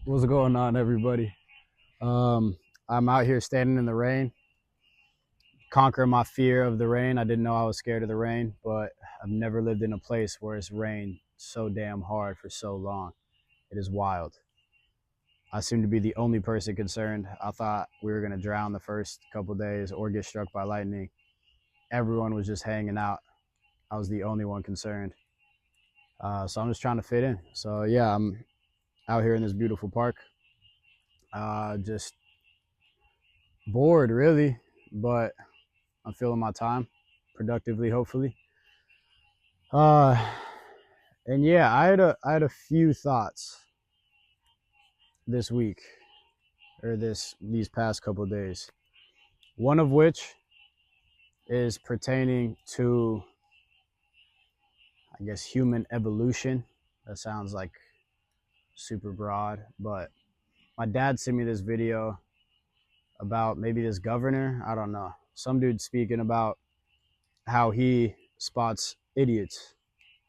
What's going on, everybody? I'm out here standing in the rain, conquering my fear of the rain. I didn't know I was scared of the rain, but I've never lived in a place where it's rained so damn hard for so long. It is wild. I seem to be the only person concerned. I thought we were gonna drown the first couple days or get struck by lightning. Everyone was just hanging out. I was the only one concerned. So I'm just trying to fit in. So yeah, I'm out here in this beautiful park. Just bored, really, but I'm feeling my time productively, hopefully. Uh, and yeah, I had a few thoughts this week or these past couple of days. One of which is pertaining to, I guess, human evolution. That sounds like super broad, but my dad sent me this video about maybe this governor. I don't know. Some dude speaking about how he spots idiots,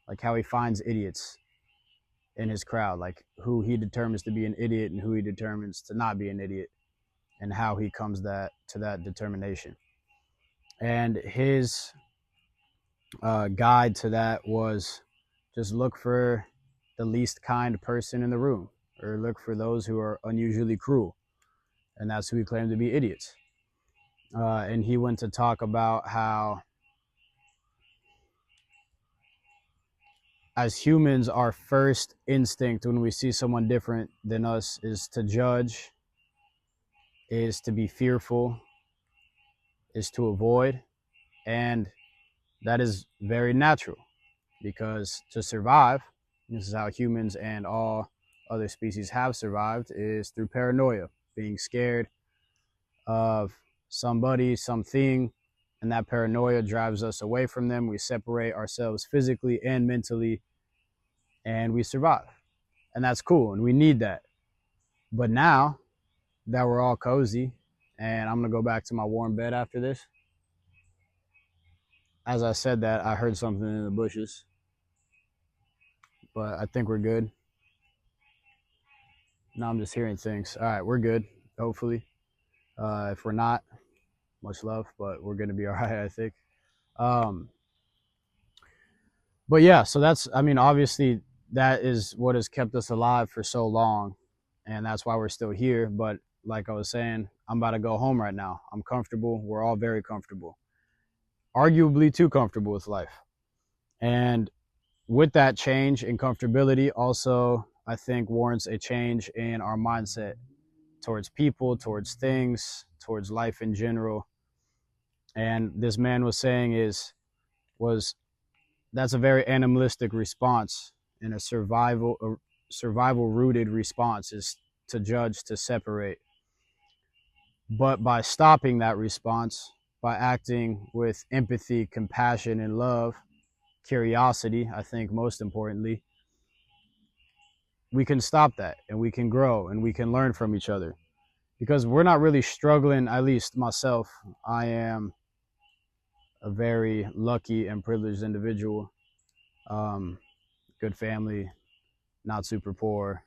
like how he finds idiots in his crowd, like who he determines to be an idiot and who he determines to not be an idiot, and how he comes to that determination. And his guide to that was just look for the least kind person in the room, or look for those who are unusually cruel, and that's who he claimed to be idiots. And he went to talk about how, as humans, our first instinct when we see someone different than us is to judge, is to be fearful, is to avoid. And that is very natural, because to survive, this is how humans and all other species have survived, is through paranoia, being scared of somebody, something, and that paranoia drives us away from them. We separate ourselves physically and mentally, and we survive. And that's cool, and we need that. But now that we're all cozy, and I'm gonna go back to my warm bed after this. As I said that, I heard something in the bushes, but I think we're good. Now I'm just hearing things. All right, we're good, hopefully. If we're not, much love, but we're gonna be all right, I think. Um, but yeah, so that's, I mean, obviously that is what has kept us alive for so long, and that's why we're still here. But like I was saying, I'm about to go home right now. I'm comfortable. We're all very comfortable, arguably too comfortable with life. And with that change in comfortability, also, I think warrants a change in our mindset towards people, towards things, towards life in general. And this man was saying was that's a very animalistic response, and a survival rooted response is to judge, to separate. But by stopping that response, by acting with empathy, compassion, and love, curiosity, I think most importantly, we can stop that, and we can grow, and we can learn from each other, because we're not really struggling. At least myself, I am a very lucky and privileged individual. Good family, not super poor.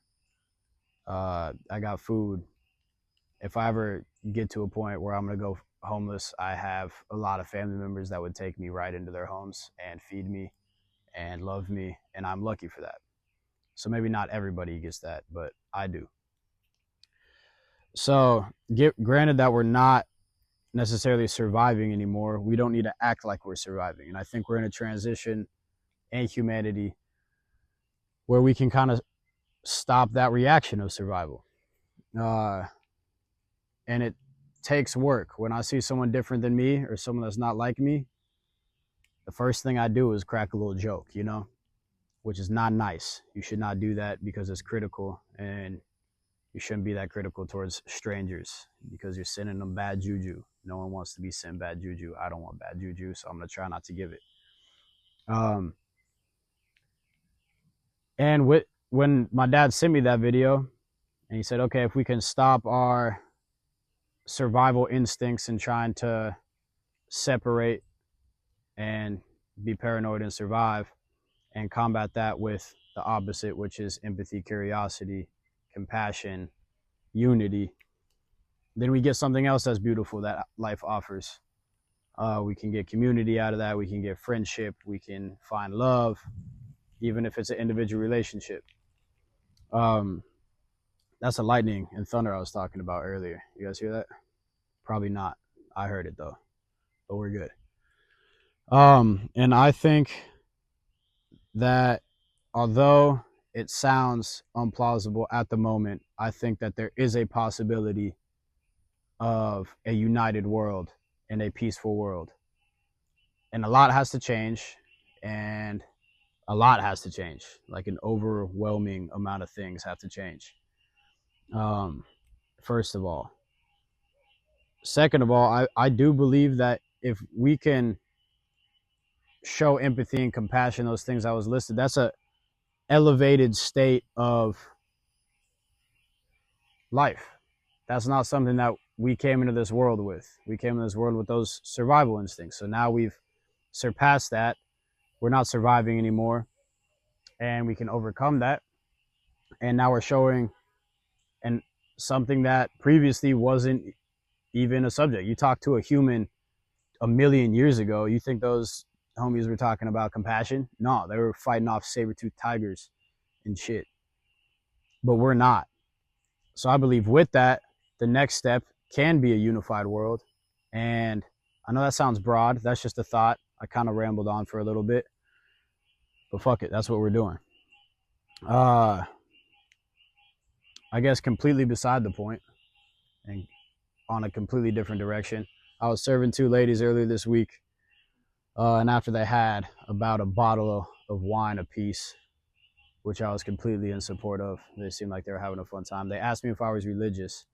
I got food. If I ever get to a point where I'm gonna go homeless, I have a lot of family members that would take me right into their homes and feed me and love me, and I'm lucky for that. So maybe not everybody gets that, but I do. So granted that we're not necessarily surviving anymore, we don't need to act like we're surviving. And I think we're in a transition in humanity where we can kind of stop that reaction of survival. And it takes work. When I see someone different than me or someone that's not like me, the first thing I do is crack a little joke, which is not nice. You should not do that, because it's critical, and you shouldn't be that critical towards strangers, because you're sending them bad juju. No one wants to be sent bad juju. I don't want bad juju, so I'm gonna try not to give it. And when my dad sent me that video, and he said, okay, if we can stop our survival instincts and trying to separate and be paranoid and survive, and combat that with the opposite, which is empathy, curiosity, compassion, unity, then we get something else that's beautiful that life offers. We can get community out of that. We can get friendship. We can find love, even if it's an individual relationship. Um, that's the lightning and thunder I was talking about earlier. You guys hear that? Probably not. I heard it though, but we're good. And I think that although it sounds implausible at the moment, I think that there is a possibility of a united world and a peaceful world. And a lot has to change, and a lot has to change. Like an overwhelming amount of things have to change. First of all. Second of all, I do believe that if we can show empathy and compassion, those things I was listed, that's a elevated state of life. That's not something that we came into this world with. We came into this world with those survival instincts. So now we've surpassed that. We're not surviving anymore, and we can overcome that. And now we're showing and something that previously wasn't even a subject. You talk to a human a million years ago, you think those homies were talking about compassion? No, they were fighting off saber-toothed tigers and shit. But we're not. So I believe with that, the next step can be a unified world. And I know that sounds broad. That's just a thought. I kind of rambled on for a little bit. But fuck it, that's what we're doing. I guess completely beside the point and on a completely different direction. I was serving two ladies earlier this week. And after they had about a bottle of wine apiece, which I was completely in support of, they seemed like they were having a fun time. They asked me if I was religious,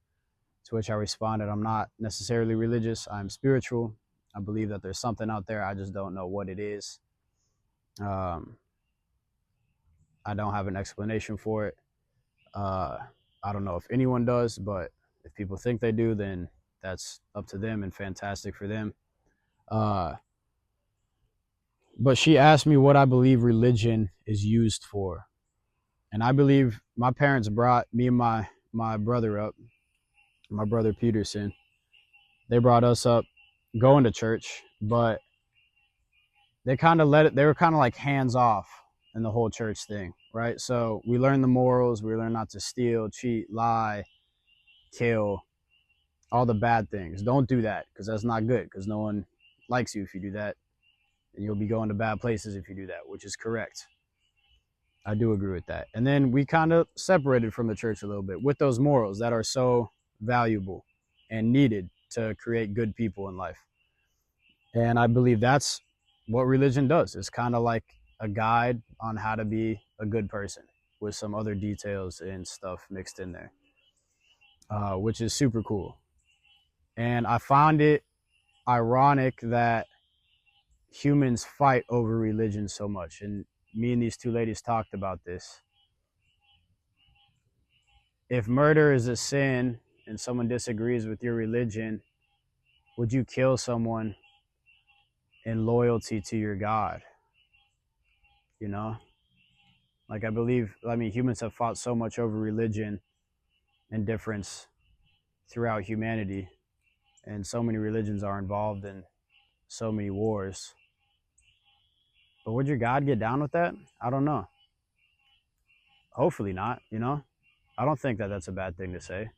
to which I responded, I'm not necessarily religious. I'm spiritual. I believe that there's something out there. I just don't know what it is. I don't have an explanation for it. I don't know if anyone does, but if people think they do, then that's up to them and fantastic for them. But she asked me what I believe religion is used for. And I believe my parents brought me and my brother up, my brother Peterson. They brought us up going to church, but they kind of they were kind of like hands off in the whole church thing, right? So we learned the morals, we learned not to steal, cheat, lie, kill, all the bad things. Don't do that, because that's not good, because no one likes you if you do that. And you'll be going to bad places if you do that, which is correct. I do agree with that. And then we kind of separated from the church a little bit with those morals that are so valuable and needed to create good people in life. And I believe that's what religion does. It's kind of like a guide on how to be a good person with some other details and stuff mixed in there, which is super cool. And I found it ironic that humans fight over religion so much. And me and these two ladies talked about this. If murder is a sin and someone disagrees with your religion, would you kill someone in loyalty to your God? You know? Like I mean, humans have fought so much over religion and difference throughout humanity. And so many religions are involved in so many wars. But would your God get down with that? I don't know. Hopefully not, you know? I don't think that that's a bad thing to say.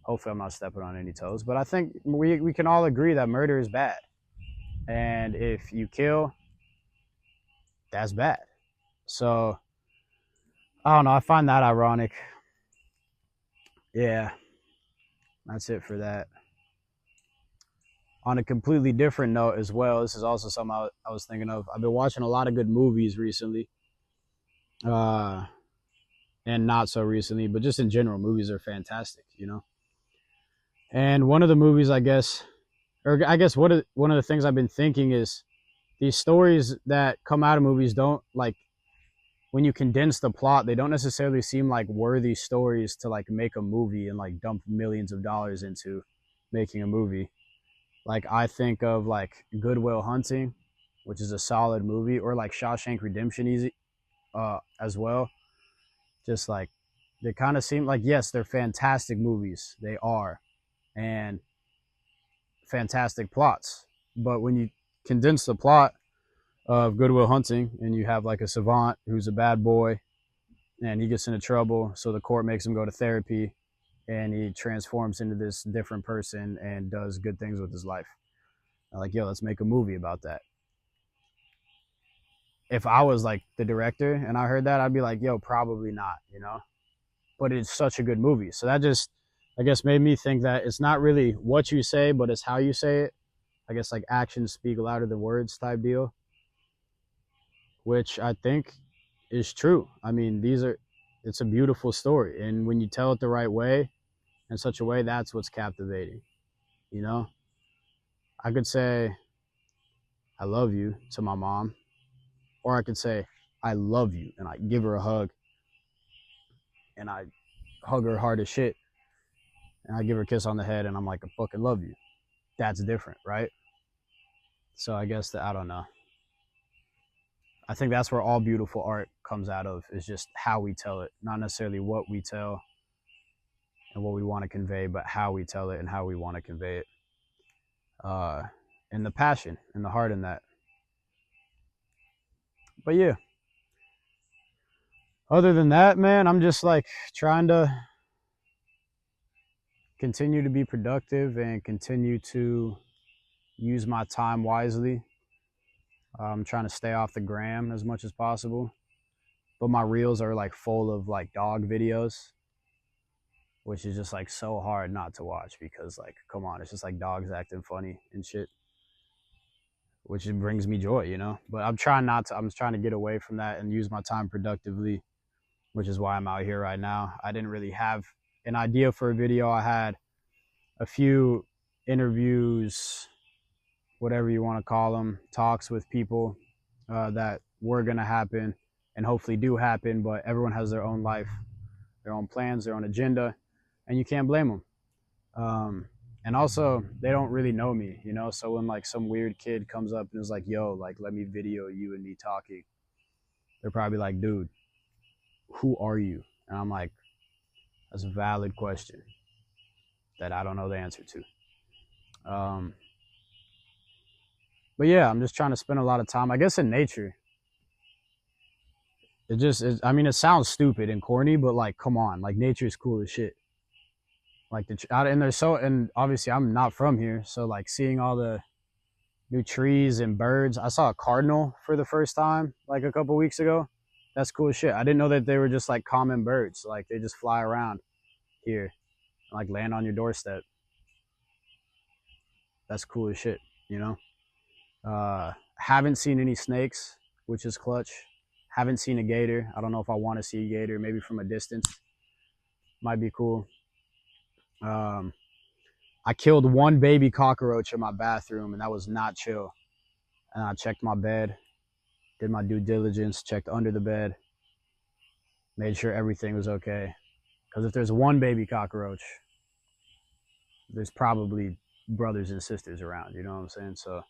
Hopefully I'm not stepping on any toes. But I think we can all agree that murder is bad. And if you kill, that's bad. So, I don't know. I find that ironic. Yeah, that's it for that. On a completely different note as well, this is also something I was thinking of. I've been watching a lot of good movies recently. And not so recently, but just in general, movies are fantastic, you know? And one of the movies, one of the things I've been thinking is these stories that come out of movies don't, like, when you condense the plot, they don't necessarily seem like worthy stories to like make a movie and like dump millions of dollars into making a movie. Like I think of like Good Will Hunting, which is a solid movie, or like Shawshank Redemption as well. Just like they kind of seem like, yes, they're fantastic movies. They are. And fantastic plots. But when you condense the plot of Good Will Hunting and you have like a savant who's a bad boy and he gets into trouble, so the court makes him go to therapy and he transforms into this different person and does good things with his life. I'm like, yo, let's make a movie about that. If I was like the director and I heard that, I'd be like, yo, probably not, you know? But it's such a good movie. So that just, I guess, made me think that it's not really what you say, but it's how you say it. I guess like actions speak louder than words type deal, which I think is true. I mean, it's a beautiful story. And when you tell it the right way, in such a way, that's what's captivating. You know, I could say, I love you to my mom, or I could say, I love you, and I give her a hug, and I hug her hard as shit, and I give her a kiss on the head, and I'm like, I fucking love you. That's different, right? So I guess that, I don't know. I think that's where all beautiful art comes out of, is just how we tell it, not necessarily what we tell and what we want to convey, but how we tell it and how we want to convey it. And the passion and the heart in that. But yeah, other than that, man, I'm just like trying to continue to be productive and continue to use my time wisely. I'm trying to stay off the gram as much as possible, but my reels are like full of like dog videos, which is just like so hard not to watch because like, come on, it's just like dogs acting funny and shit, which brings me joy, you know? But I'm trying to get away from that and use my time productively, which is why I'm out here right now. I didn't really have an idea for a video. I had a few interviews, whatever you want to call them, talks with people that were going to happen and hopefully do happen, but everyone has their own life, their own plans, their own agenda, and you can't blame them. And also, they don't really know me, you know? So when like some weird kid comes up and is like, yo, like, let me video you and me talking, they're probably like, dude, who are you? And I'm like, that's a valid question that I don't know the answer to. But yeah, I'm just trying to spend a lot of time, I guess, in nature. I mean, it sounds stupid and corny, but like, come on, like nature is cool as shit. Like and obviously I'm not from here, so like seeing all the new trees and birds. I saw a cardinal for the first time like a couple weeks ago. That's cool as shit. I didn't know that they were just like common birds. Like they just fly around here, and, like land on your doorstep. That's cool as shit, you know. Haven't seen any snakes, which is clutch. Haven't seen a gator. I don't know if I want to see a gator. Maybe from a distance, might be cool. I killed one baby cockroach in my bathroom, and that was not chill. And I checked my bed, did my due diligence, checked under the bed, made sure everything was okay. Because if there's one baby cockroach, there's probably brothers and sisters around, you know what I'm saying? So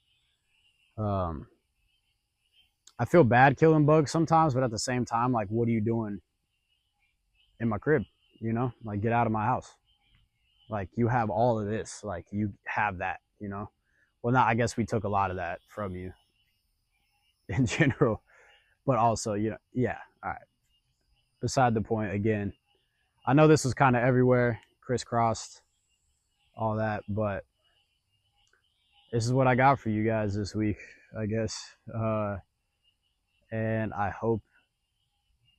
I feel bad killing bugs sometimes, but at the same time, like, what are you doing in my crib? You know, like, get out of my house. Like, you have all of this. Like, you have that, you know? Well, not, I guess we took a lot of that from you in general, but also, you know, yeah, all right. Beside the point, again, I know this was kind of everywhere, crisscrossed, all that, but this is what I got for you guys this week, I guess. And I hope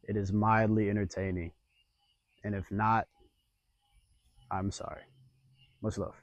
it is mildly entertaining. And if not, I'm sorry. Much love.